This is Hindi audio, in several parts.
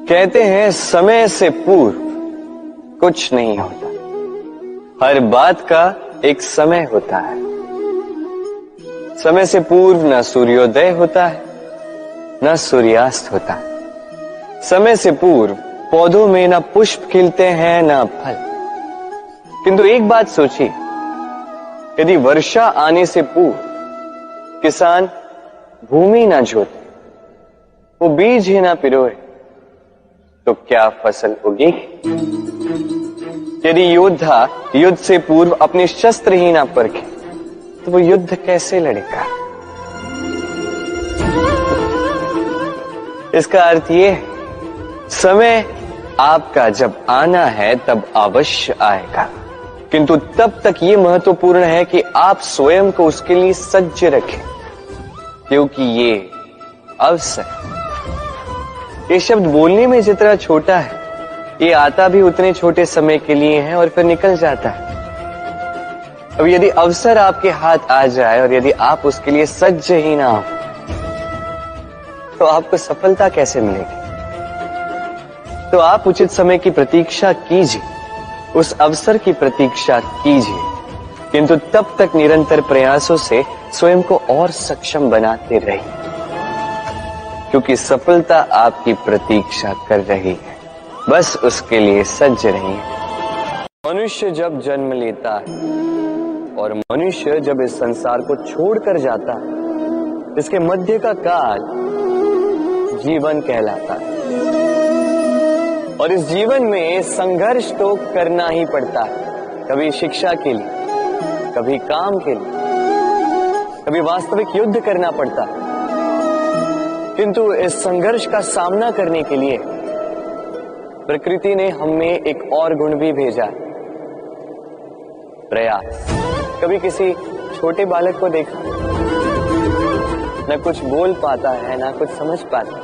कहते हैं समय से पूर्व कुछ नहीं होता, हर बात का एक समय होता है। समय से पूर्व न सूर्योदय होता है न सूर्यास्त होता है। समय से पूर्व पौधों में न पुष्प खिलते हैं न फल। किंतु एक बात सोचिए, यदि वर्षा आने से पूर्व किसान भूमि ना जोते, वो बीज ही ना पिरोए, तो क्या फसल उगेगी? यदि योद्धा युद्ध से पूर्व अपने शस्त्र ही ना परखे, तो वो युद्ध कैसे लड़ेगा? इसका अर्थ ये है, समय आपका जब आना है तब अवश्य आएगा, किंतु तब तक ये महत्वपूर्ण है कि आप स्वयं को उसके लिए सज्ज रखें, क्योंकि ये अवसर, ये शब्द बोलने में जितना छोटा है, ये आता भी उतने छोटे समय के लिए है और फिर निकल जाता है। अब यदि अवसर आपके हाथ आ जाए और यदि आप उसके लिए सज्ज ही ना हो, तो आपको सफलता कैसे मिलेगी? तो आप उचित समय की प्रतीक्षा कीजिए, उस अवसर की प्रतीक्षा कीजिए, किंतु तब तक निरंतर प्रयासों से स्वयं को और सक्षम बनाते रहिए, क्योंकि सफलता आपकी प्रतीक्षा कर रही है। बस उसके लिए सज्ज रहिए। मनुष्य जब जन्म लेता है और मनुष्य जब इस संसार को छोड़कर जाता है, इसके मध्य का काल जीवन कहलाता है। और इस जीवन में संघर्ष तो करना ही पड़ता है, कभी शिक्षा के लिए, कभी काम के लिए, कभी वास्तविक युद्ध करना पड़ता है। किंतु इस संघर्ष का सामना करने के लिए प्रकृति ने हमें एक और गुण भी भेजा, प्रयास। कभी किसी छोटे बालक को देखा, न कुछ बोल पाता है न कुछ समझ पाता,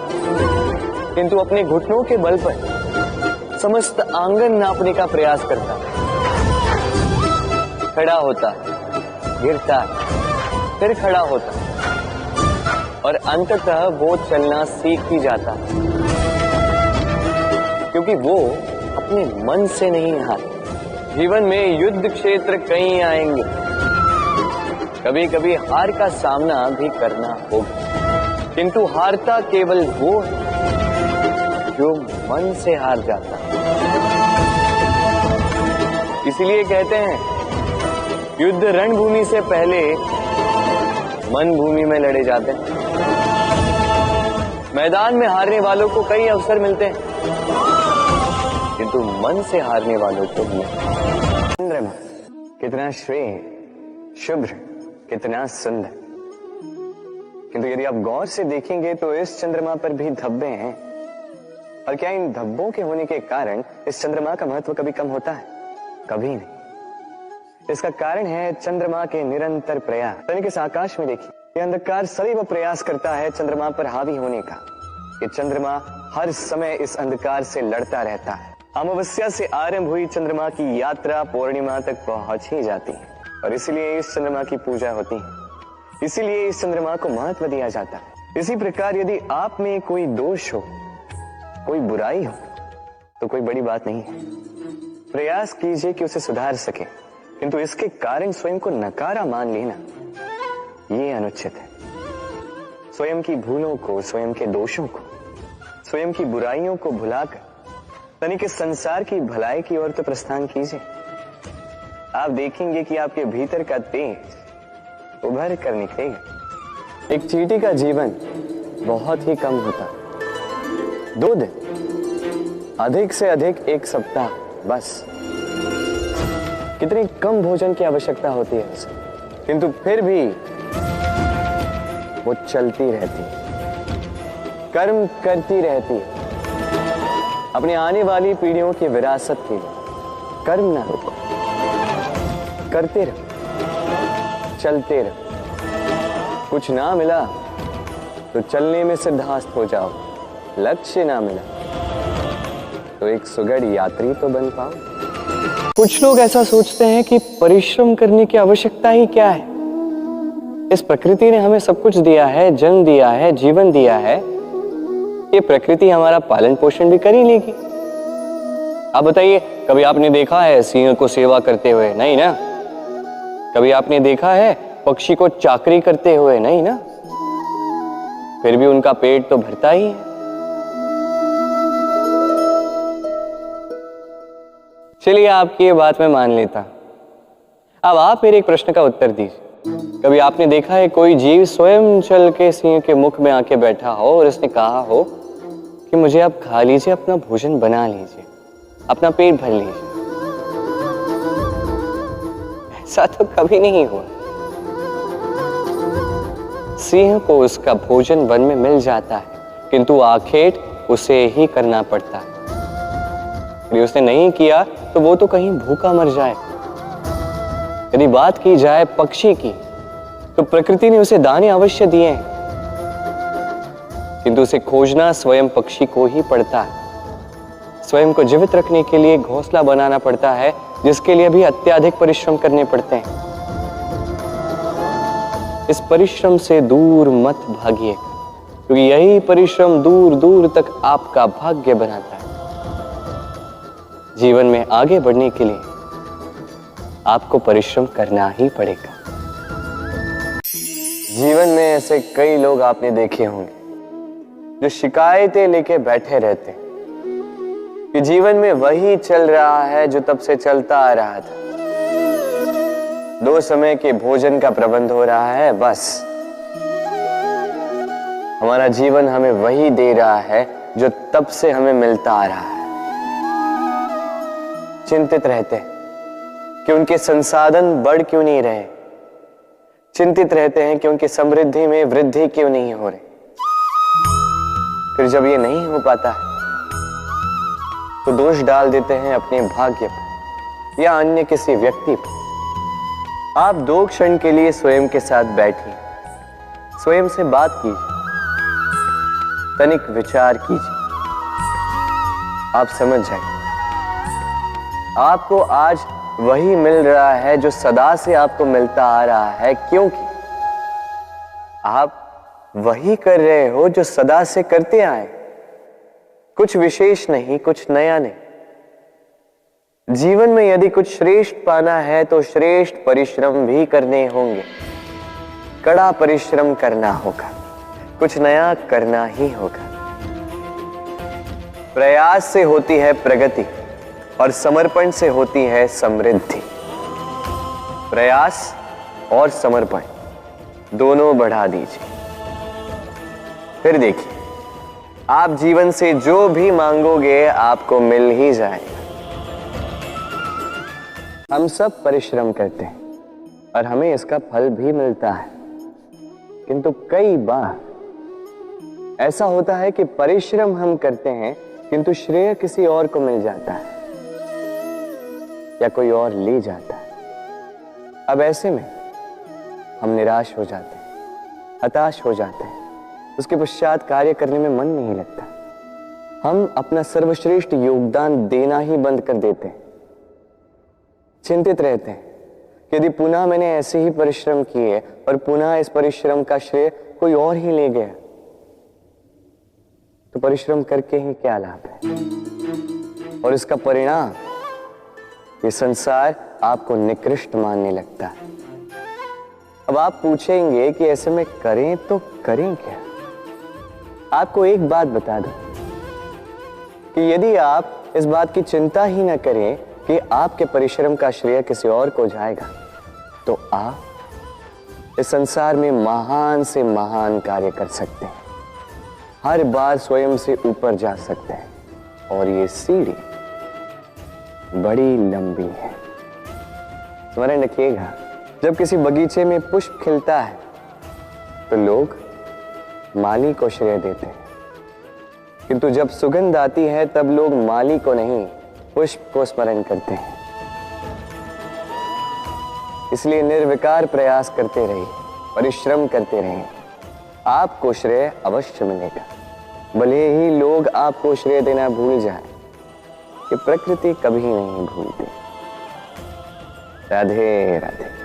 किंतु अपने घुटनों के बल पर समस्त आंगन नापने का प्रयास करता है। खड़ा होता है, गिरता है, फिर खड़ा होता है और अंततः वो चलना सीख ही जाता है, क्योंकि वो अपने मन से नहीं हारता। जीवन में युद्ध क्षेत्र कई आएंगे, कभी कभी हार का सामना भी करना होगा, किंतु हारता केवल वो है जो मन से हार जाता है। इसीलिए कहते हैं, युद्ध रणभूमि से पहले मन भूमि में लड़े जाते हैं। मैदान में हारने वालों को कई अवसर मिलते हैं, किंतु मन से हारने वालों को नहीं। चंद्रमा कितना श्रेय, शुभ्र, कितना सुंदर, किंतु यदि आप गौर से देखेंगे तो इस चंद्रमा पर भी धब्बे हैं। और क्या इन धब्बों के होने के कारण इस चंद्रमा का महत्व कभी कम होता है? कभी नहीं। इसका कारण है चंद्रमा के निरंतर प्रयास। यानी कि इस आकाश में देखिए, ये अंधकार सदैव प्रयास करता है चंद्रमा पर हावी होने का। ये चंद्रमा हर समय इस अंधकार से लड़ता रहता है। अमावस्या से आरंभ हुई चंद्रमा की यात्रा पूर्णिमा तक पहुंच ही जाती है, और इसीलिए इस चंद्रमा की पूजा होती है, इसीलिए इस चंद्रमा को महत्व दिया जाता है। इसी प्रकार यदि आप में कोई दोष हो, कोई बुराई हो, तो कोई बड़ी बात नहीं है। प्रयास कीजिए कि उसे सुधार सके, किंतु इसके कारण स्वयं को नकारा मान लेना, ये अनुचित है। स्वयं की भूलों को, स्वयं के दोषों को, स्वयं की बुराइयों को भुलाकर तनिक इस संसार की भलाई की ओर तो प्रस्थान कीजिए। आप देखेंगे कि आपके भीतर का तेज उभर कर निकलेगा। एक चींटी का जीवन बहुत ही कम होता, 2 दिन, अधिक से अधिक 1 सप्ताह, बस। कितनी कम भोजन की आवश्यकता होती है उसे, किंतु फिर भी वो चलती रहती है, कर्म करती रहती है, अपनी आने वाली पीढ़ियों की विरासत के लिए। कर्म ना रोको, करते रहो, चलते रहो। कुछ ना मिला तो चलने में सिद्धास्त हो जाओ, लक्ष्य ना मिला तो एक सुगढ़ यात्री तो बन पाओ। कुछ लोग ऐसा सोचते हैं कि परिश्रम करने की आवश्यकता ही क्या है। इस प्रकृति ने हमें सब कुछ दिया है, जन्म दिया है, जीवन दिया है, ये प्रकृति हमारा पालन पोषण भी कर ही लेगी। आप बताइए, कभी आपने देखा है सिंह को सेवा करते हुए? नहीं ना। कभी आपने देखा है पक्षी को चाकरी करते हुए? नहीं ना। फिर भी उनका पेट तो भरता ही है। चलिए, आपकी ये बात मैं मान लेता। अब आप मेरे एक प्रश्न का उत्तर दीजिए। कभी आपने देखा है कोई जीव स्वयं चल के सिंह के मुख में आके बैठा हो और उसने कहा हो कि मुझे आप खा लीजिए, अपना भोजन बना लीजिए, अपना पेट भर लीजिए? ऐसा तो कभी नहीं हुआ। सिंह को उसका भोजन वन में मिल जाता है, किंतु आखेट उसे ही करना पड़ता है। यदि उसने नहीं किया तो वो तो कहीं भूखा मर जाए। यदि बात की जाए पक्षी की, तो प्रकृति ने उसे दाने अवश्य दिए हैं, किंतु उसे खोजना स्वयं पक्षी को ही पड़ता है। स्वयं को जीवित रखने के लिए घोंसला बनाना पड़ता है, जिसके लिए भी अत्यधिक परिश्रम करने पड़ते हैं। इस परिश्रम से दूर मत भागिए, क्योंकि यही परिश्रम दूर दूर तक आपका भाग्य बनाता है। जीवन में आगे बढ़ने के लिए आपको परिश्रम करना ही पड़ेगा। जीवन में ऐसे कई लोग आपने देखे होंगे जो शिकायतें लेके बैठे रहते हैं कि जीवन में वही चल रहा है जो तब से चलता आ रहा था। 2 समय के भोजन का प्रबंध हो रहा है, बस हमारा जीवन हमें वही दे रहा है जो तब से हमें मिलता आ रहा है। चिंतित रहते हैं कि उनके संसाधन बढ़ क्यों नहीं रहे, चिंतित रहते हैं कि उनकी समृद्धि में वृद्धि क्यों नहीं हो रही। फिर जब ये नहीं हो पाता है तो दोष डाल देते हैं अपने भाग्य पर या अन्य किसी व्यक्ति पर। आप 2 क्षण के लिए स्वयं के साथ बैठिए, स्वयं से बात कीजिए, तनिक विचार कीजिए। आप समझ जाइए, आपको आज वही मिल रहा है जो सदा से आपको मिलता आ रहा है, क्योंकि आप वही कर रहे हो जो सदा से करते आए। कुछ विशेष नहीं, कुछ नया नहीं। जीवन में यदि कुछ श्रेष्ठ पाना है तो श्रेष्ठ परिश्रम भी करने होंगे, कड़ा परिश्रम करना होगा, कुछ नया करना ही होगा। प्रयास से होती है प्रगति और समर्पण से होती है समृद्धि। प्रयास और समर्पण दोनों बढ़ा दीजिए, फिर देखिए आप जीवन से जो भी मांगोगे आपको मिल ही जाएगा। हम सब परिश्रम करते हैं और हमें इसका फल भी मिलता है, किंतु कई बार ऐसा होता है कि परिश्रम हम करते हैं किंतु श्रेय किसी और को मिल जाता है या कोई और ले जाता है। अब ऐसे में हम निराश हो जाते हैं, हताश हो जाते हैं, उसके पश्चात कार्य करने में मन नहीं लगता। हम अपना सर्वश्रेष्ठ योगदान देना ही बंद कर देते हैं। चिंतित रहते हैं कि यदि पुनः मैंने ऐसे ही परिश्रम किए और पुनः इस परिश्रम का श्रेय कोई और ही ले गया तो परिश्रम करके ही क्या लाभ है। और इसका परिणाम ये संसार आपको निकृष्ट मानने लगता है। अब आप पूछेंगे कि ऐसे में करें तो करें क्या। आपको एक बात बता दूं कि यदि आप इस बात की चिंता ही न करें कि आपके परिश्रम का श्रेय किसी और को जाएगा, तो आप इस संसार में महान से महान कार्य कर सकते हैं, हर बार स्वयं से ऊपर जा सकते हैं। और ये सीढ़ी बड़ी लंबी है। स्मरण रखिएगा, जब किसी बगीचे में पुष्प खिलता है तो लोग माली को श्रेय देते हैं, किंतु जब सुगंध आती है तब लोग माली को नहीं पुष्प को स्मरण करते हैं। इसलिए निर्विकार प्रयास करते रहिए, परिश्रम करते रहिए, आपको श्रेय अवश्य मिलेगा। भले ही लोग आपको श्रेय देना भूल जाए, कि प्रकृति कभी नहीं भूलती। राधे राधे।